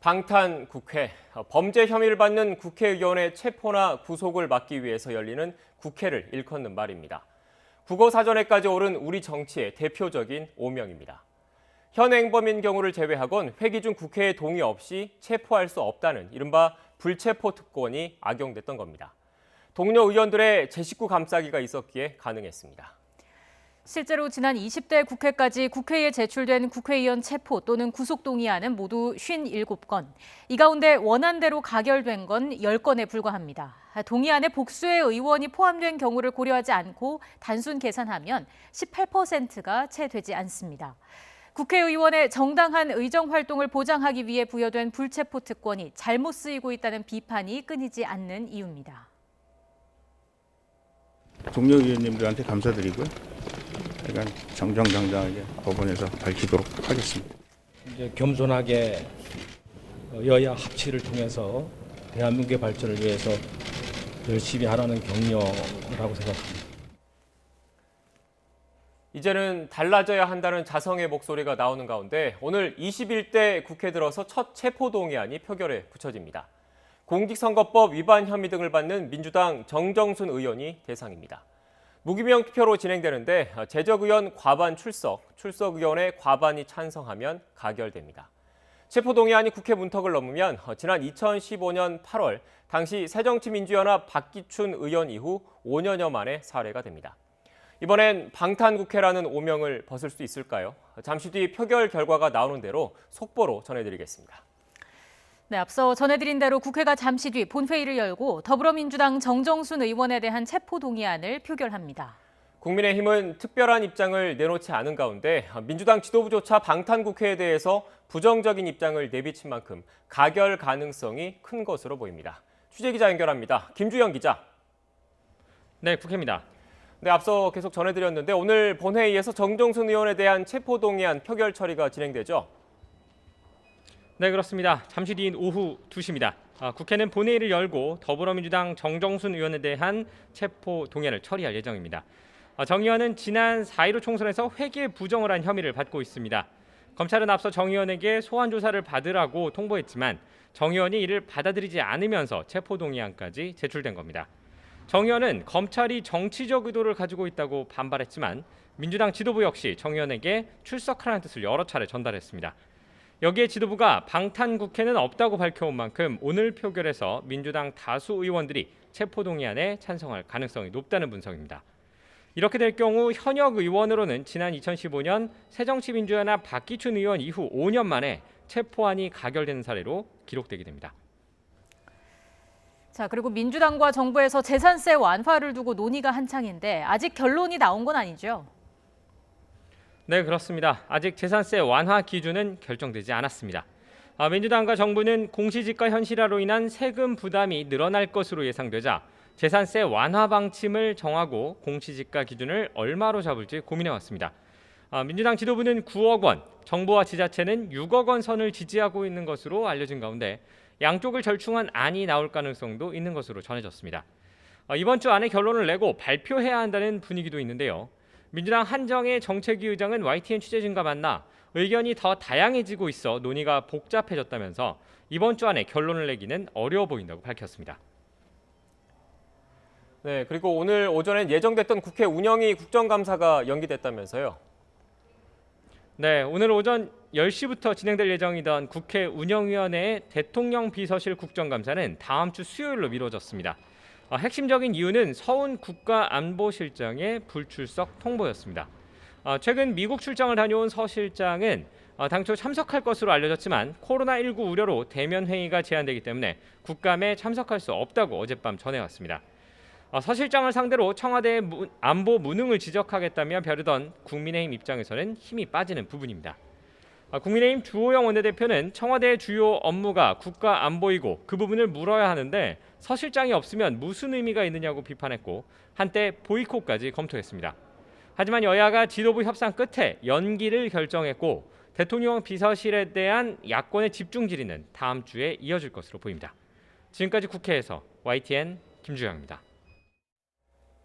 방탄 국회, 범죄 혐의를 받는 국회의원의 체포나 구속을 막기 위해서 열리는 국회를 일컫는 말입니다. 국어사전에까지 오른 우리 정치의 대표적인 오명입니다. 현행범인 경우를 제외하곤 회기 중 국회의 동의 없이 체포할 수 없다는 이른바 불체포 특권이 악용됐던 겁니다. 동료 의원들의 제 식구 감싸기가 있었기에 가능했습니다. 실제로 지난 20대 국회까지 국회에 제출된 국회의원 체포 또는 구속 동의안은 모두 57건. 이 가운데 원안대로 가결된 건 10건에 불과합니다. 동의안에 복수의 의원이 포함된 경우를 고려하지 않고 단순 계산하면 18%가 채 되지 않습니다. 국회의원의 정당한 의정 활동을 보장하기 위해 부여된 불체포 특권이 잘못 쓰이고 있다는 비판이 끊이지 않는 이유입니다. 동료 의원님들한테 감사드리고요. 그러니까 정정당당하게 법원에서 밝히도록 하겠습니다. 이제 겸손하게 여야 합치를 통해서 대한민국의 발전을 위해서 열심히 하라는 격려라고 생각합니다. 이제는 달라져야 한다는 자성의 목소리가 나오는 가운데 오늘 21대 국회 들어서 첫 체포동의안이 표결에 붙여집니다. 공직선거법 위반 혐의 등을 받는 민주당 정정순 의원이 대상입니다. 무기명 투표로 진행되는데 재적의원 과반 출석 의원의 과반이 찬성하면 가결됩니다. 체포동의안이 국회 문턱을 넘으면 지난 2015년 8월 당시 새정치민주연합 박기춘 의원 이후 5년여 만에 사례가 됩니다. 이번엔 방탄국회라는 오명을 벗을 수 있을까요? 잠시 뒤 표결 결과가 나오는 대로 속보로 전해드리겠습니다. 네, 앞서 전해드린 대로 국회가 잠시 뒤 본회의를 열고 더불어민주당 정정순 의원에 대한 체포동의안을 표결합니다. 국민의힘은 특별한 입장을 내놓지 않은 가운데 민주당 지도부조차 방탄국회에 대해서 부정적인 입장을 내비친 만큼 가결 가능성이 큰 것으로 보입니다. 취재기자 연결합니다. 김주영 기자. 네, 국회입니다. 네, 앞서 계속 전해드렸는데 오늘 본회의에서 정정순 의원에 대한 체포동의안 표결 처리가 진행되죠? 네, 그렇습니다. 잠시 뒤인 오후 2시입니다. 국회는 본회의를 열고 더불어민주당 정정순 의원에 대한 체포 동의안을 처리할 예정입니다. 정 의원은 지난 4.15 총선에서 회계 부정을 한 혐의를 받고 있습니다. 검찰은 앞서 정 의원에게 소환 조사를 받으라고 통보했지만 정 의원이 이를 받아들이지 않으면서 체포 동의안까지 제출된 겁니다. 정 의원은 검찰이 정치적 의도를 가지고 있다고 반발했지만 민주당 지도부 역시 정 의원에게 출석하라는 뜻을 여러 차례 전달했습니다. 여기에 지도부가 방탄국회는 없다고 밝혀온 만큼 오늘 표결에서 민주당 다수 의원들이 체포동의안에 찬성할 가능성이 높다는 분석입니다. 이렇게 될 경우 현역 의원으로는 지난 2015년 새정치민주연합 박기춘 의원 이후 5년 만에 체포안이 가결되는 사례로 기록되게 됩니다. 자, 그리고 민주당과 정부에서 재산세 완화를 두고 논의가 한창인데 아직 결론이 나온 건 아니죠? 네, 그렇습니다. 아직 재산세 완화 기준은 결정되지 않았습니다. 민주당과 정부는 공시지가 현실화로 인한 세금 부담이 늘어날 것으로 예상되자 재산세 완화 방침을 정하고 공시지가 기준을 얼마로 잡을지 고민해왔습니다. 민주당 지도부는 9억 원, 정부와 지자체는 6억 원 선을 지지하고 있는 것으로 알려진 가운데 양쪽을 절충한 안이 나올 가능성도 있는 것으로 전해졌습니다. 이번 주 안에 결론을 내고 발표해야 한다는 분위기도 있는데요. 민주당 한정혜 정책위 의장은 YTN 취재진과 만나 의견이 더 다양해지고 있어 논의가 복잡해졌다면서 이번 주 안에 결론을 내기는 어려워 보인다고 밝혔습니다. 네, 그리고 오늘 오전엔 예정됐던 국회 운영위 국정감사가 연기됐다면서요? 네, 오늘 오전 10시부터 진행될 예정이던 국회 운영위원회의 대통령 비서실 국정감사는 다음 주 수요일로 미뤄졌습니다. 핵심적인 이유는 서훈 국가안보실장의 불출석 통보였습니다. 최근 미국 출장을 다녀온 서 실장은 당초 참석할 것으로 알려졌지만 코로나19 우려로 대면 회의가 제한되기 때문에 국감에 참석할 수 없다고 어젯밤 전해왔습니다. 서 실장을 상대로 청와대의 안보 무능을 지적하겠다며 벼르던 국민의힘 입장에서는 힘이 빠지는 부분입니다. 국민의힘 주호영 원내대표는 청와대의 주요 업무가 국가안보이고 그 부분을 물어야 하는데 서 실장이 없으면 무슨 의미가 있느냐고 비판했고 한때 보이콧까지 검토했습니다. 하지만 여야가 지도부 협상 끝에 연기를 결정했고 대통령 비서실에 대한 야권의 집중 질의는 다음 주에 이어질 것으로 보입니다. 지금까지 국회에서 YTN 김주영입니다.